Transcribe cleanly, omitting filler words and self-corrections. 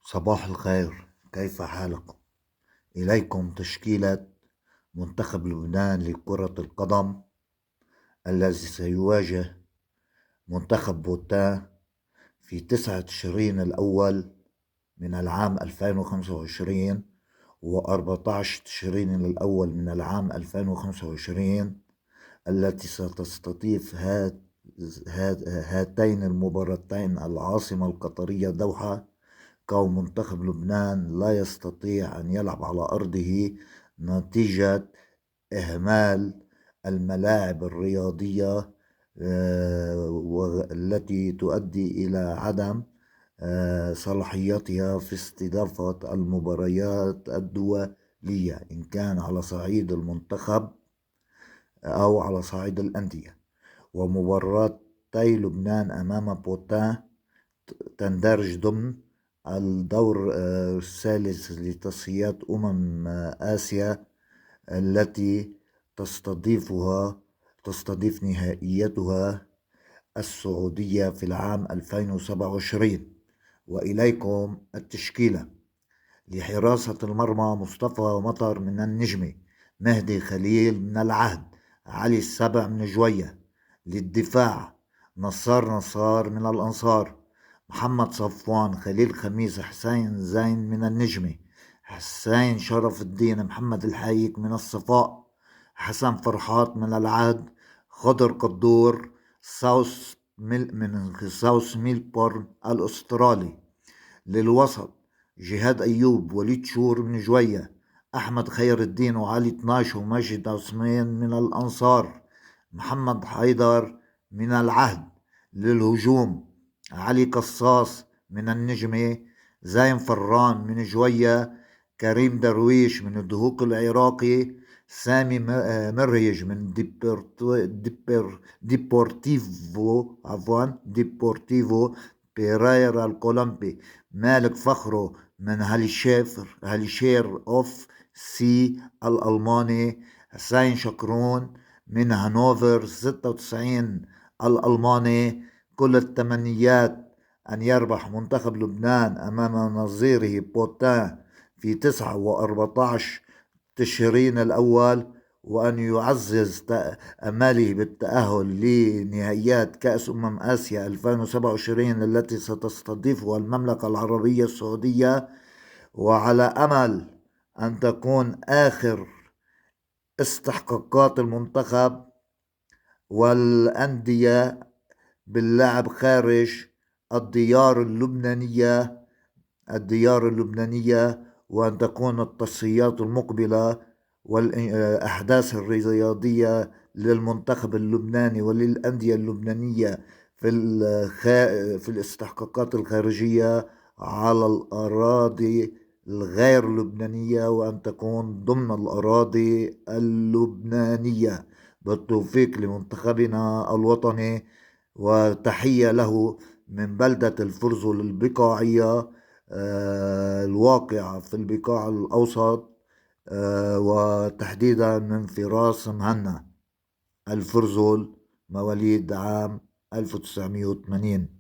صباح الخير، كيف حالكم؟ إليكم تشكيلة منتخب لبنان لكرة القدم الذي سيواجه منتخب بوتان في 9 تشرين الأول من العام 2025 و14 تشرين الأول من العام 2025، التي ستستضيف هاتين المباراتين العاصمة القطرية دوحة. كون منتخب لبنان لا يستطيع أن يلعب على أرضه نتيجة إهمال الملاعب الرياضية، والتي تؤدي إلى عدم صلاحيتها في استضافة المباريات الدولية، إن كان على صعيد المنتخب أو على صعيد الأندية. ومباراتي لبنان أمام بوتان تندرج ضمن الدور الثالث لتصفيات آسيا، التي تستضيف نهائيتها السعودية في العام 2027. وإليكم التشكيلة: لحراسة المرمى مصطفى مطر من النجمة، مهدي خليل من العهد، علي السبع من جوية. للدفاع: نصار من الأنصار، محمد صفوان، خليل خميس، حسين زين من النجمة، حسين شرف الدين محمد الحايك من الصفاء، حسن فرحات من العهد، خضر قدور من ساوث ميلبورن الأسترالي. للوسط: جهاد أيوب، وليد شور من جوية، أحمد خير الدين وعلي طناش وماجد عثمان من الأنصار، محمد حيدر من العهد. للهجوم: علي قصاص من النجمة، زين فران من جوية، كريم درويش من الدهوك العراقي، سامي مريج من ديبورتيفو بيريرا الكولومبي، مالك فخرو من هاليشير اوف سي الألماني، حسين شكرون من هانوفر 96 الألماني. كل التمنيات أن يربح منتخب لبنان أمام نظيره بوتان في 9 و14 تشرين الأول، وأن يعزز أماله بالتأهل لنهائيات كأس آسيا 2027 التي ستستضيفها المملكة العربية السعودية، وعلى أمل أن تكون آخر استحقاقات المنتخب والأندية باللعب خارج الديار اللبنانية، وأن تكون التصفيات المقبلة والأحداث الرياضية للمنتخب اللبناني وللأندية اللبنانية في الاستحقاقات الخارجية على الأراضي الغير لبنانية، وأن تكون ضمن الأراضي اللبنانية. بالتوفيق لمنتخبنا الوطني، وتحية له من بلدة الفرزل البقاعية الواقعة في البقاع الأوسط، وتحديدا من فراس مهنا الفرزل، مواليد عام 1980.